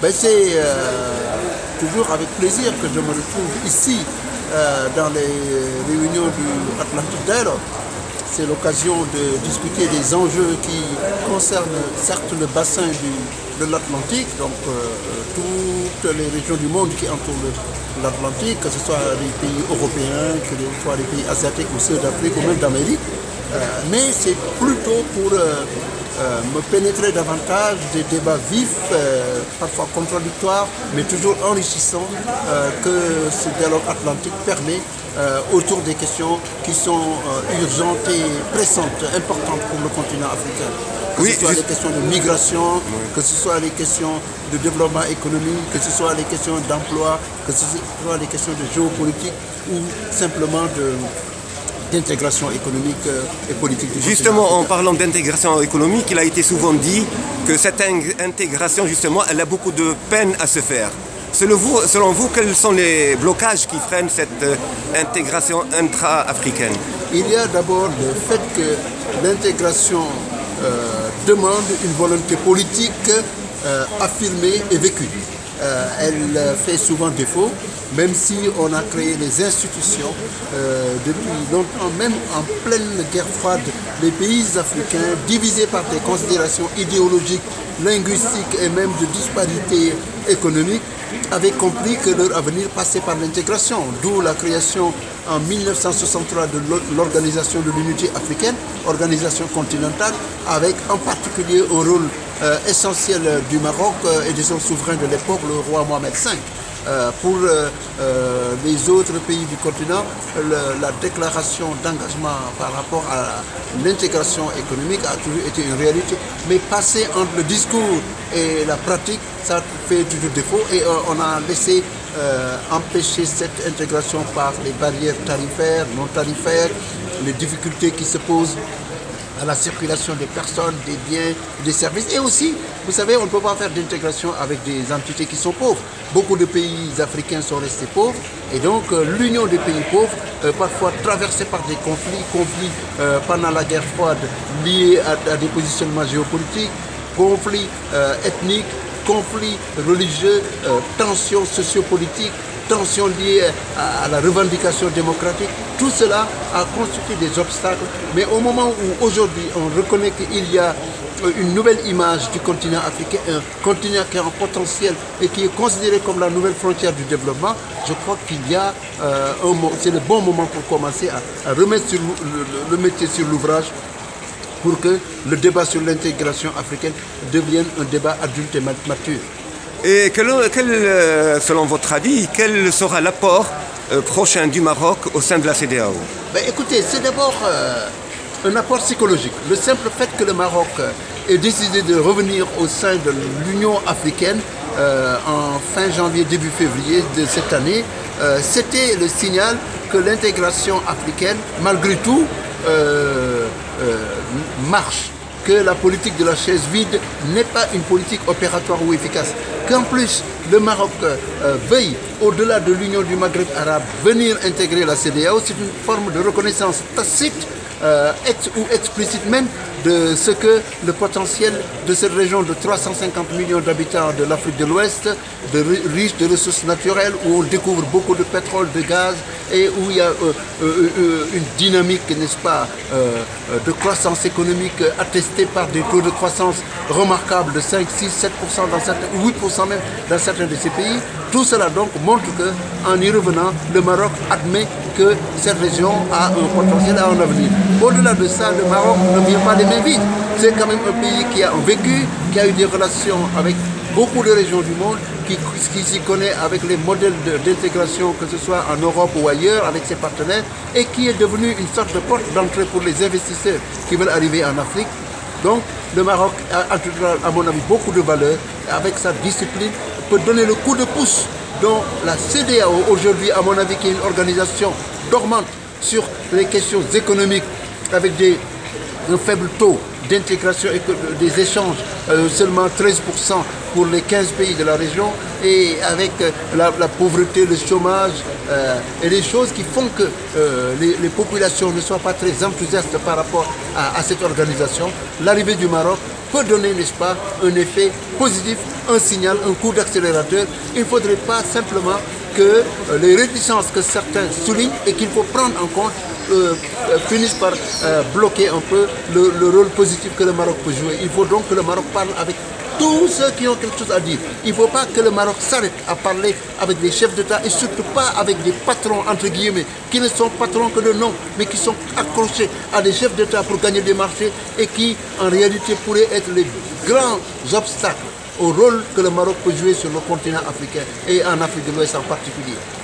Ben, c'est toujours avec plaisir que je me retrouve ici dans les réunions du Atlantic Dialogue. C'est l'occasion de discuter des enjeux qui concernent certes le bassin de l'Atlantique, donc toutes les régions du monde qui entourent l'Atlantique, que ce soit les pays européens, que ce soit les pays asiatiques ou ceux d'Afrique ou même d'Amérique. Mais c'est plutôt pour me pénétrer davantage des débats vifs, parfois contradictoires, mais toujours enrichissants, que ce dialogue atlantique permet autour des questions qui sont urgentes et pressantes, importantes pour le continent africain. Que ce soit les questions de migration, que ce soit les questions de développement économique, que ce soit les questions d'emploi, que ce soit les questions de géopolitique ou simplement d'intégration économique et politique. Justement, en parlant d'intégration économique, il a été souvent dit que cette intégration, justement, elle a beaucoup de peine à se faire. Selon vous, quels sont les blocages qui freinent cette intégration intra-africaine? Il y a d'abord le fait que l'intégration demande une volonté politique affirmée et vécue. Elle fait souvent défaut, même si on a créé les institutions depuis longtemps, même en pleine guerre froide, les pays africains, divisés par des considérations idéologiques, linguistiques et même de disparités économiques, avaient compris que leur avenir passait par l'intégration, d'où la création en 1963 de l'Organisation de l'Unité africaine, organisation continentale, avec en particulier un rôle essentiel du Maroc et de son souverain de l'époque, le roi Mohamed V. Pour les autres pays du continent, la déclaration d'engagement par rapport à l'intégration économique a toujours été une réalité, mais passer entre le discours et la pratique, ça fait toujours défaut et on a laissé empêcher cette intégration par les barrières tarifaires, non tarifaires, les difficultés qui se posent à la circulation des personnes, des biens, des services. Et aussi, vous savez, on ne peut pas faire d'intégration avec des entités qui sont pauvres. Beaucoup de pays africains sont restés pauvres et donc l'union des pays pauvres, parfois traversée par des conflits pendant la guerre froide liés à des positionnements géopolitiques, conflits ethniques, conflits religieux, tensions sociopolitiques, tensions liées à la revendication démocratique, tout cela a constitué des obstacles. Mais au moment où aujourd'hui on reconnaît qu'il y a une nouvelle image du continent africain, un continent qui a un potentiel et qui est considéré comme la nouvelle frontière du développement, je crois qu'il y a c'est le bon moment pour commencer à remettre le métier sur l'ouvrage pour que le débat sur l'intégration africaine devienne un débat adulte et mature. Et selon votre avis, quel sera l'apport prochain du Maroc au sein de la CEDEAO? Ben, écoutez, c'est d'abord un apport psychologique. Le simple fait que le Maroc ait décidé de revenir au sein de l'Union africaine en fin janvier, début février de cette année, c'était le signal que l'intégration africaine, malgré tout, marche, que la politique de la chaise vide n'est pas une politique opératoire ou efficace, qu'en plus le Maroc veuille, au-delà de l'Union du Maghreb arabe, venir intégrer la CEDEAO, c'est une forme de reconnaissance tacite ou explicite même de ce que le potentiel de cette région de 350 millions d'habitants de l'Afrique de l'Ouest, riche de ressources naturelles, où on découvre beaucoup de pétrole, de gaz, et où il y a une dynamique, n'est-ce pas, de croissance économique attestée par des taux de croissance remarquables de 5, 6, 7% dans certains, 8% même dans certains de ces pays. Tout cela donc montre qu'en y revenant, le Maroc admet que cette région a un potentiel, a un avenir. Au-delà de ça, le Maroc ne vient pas des mains vides. C'est quand même un pays qui a un vécu, qui a eu des relations avec beaucoup de régions du monde, qui s'y connaît avec les modèles d'intégration, que ce soit en Europe ou ailleurs, avec ses partenaires, et qui est devenu une sorte de porte d'entrée pour les investisseurs qui veulent arriver en Afrique. Donc, le Maroc a, à mon avis, beaucoup de valeur, avec sa discipline, peut donner le coup de pouce dont la CEDEAO, aujourd'hui, à mon avis, qui est une organisation dormante sur les questions économiques, avec un faible taux d'intégration et des échanges, seulement 13% pour les 15 pays de la région, et avec la pauvreté, le chômage et les choses qui font que les populations ne soient pas très enthousiastes par rapport à cette organisation. L'arrivée du Maroc peut donner, n'est-ce pas, un effet positif, un signal, un coup d'accélérateur. Il ne faudrait pas simplement que les réticences que certains soulignent et qu'il faut prendre en compte finissent par bloquer un peu le rôle positif que le Maroc peut jouer. Il faut donc que le Maroc parle avec tous ceux qui ont quelque chose à dire. Il ne faut pas que le Maroc s'arrête à parler avec des chefs d'État et surtout pas avec des patrons, entre guillemets, qui ne sont patrons que de nom, mais qui sont accrochés à des chefs d'État pour gagner des marchés et qui, en réalité, pourraient être les grands obstacles au rôle que le Maroc peut jouer sur le continent africain et en Afrique de l'Ouest en particulier.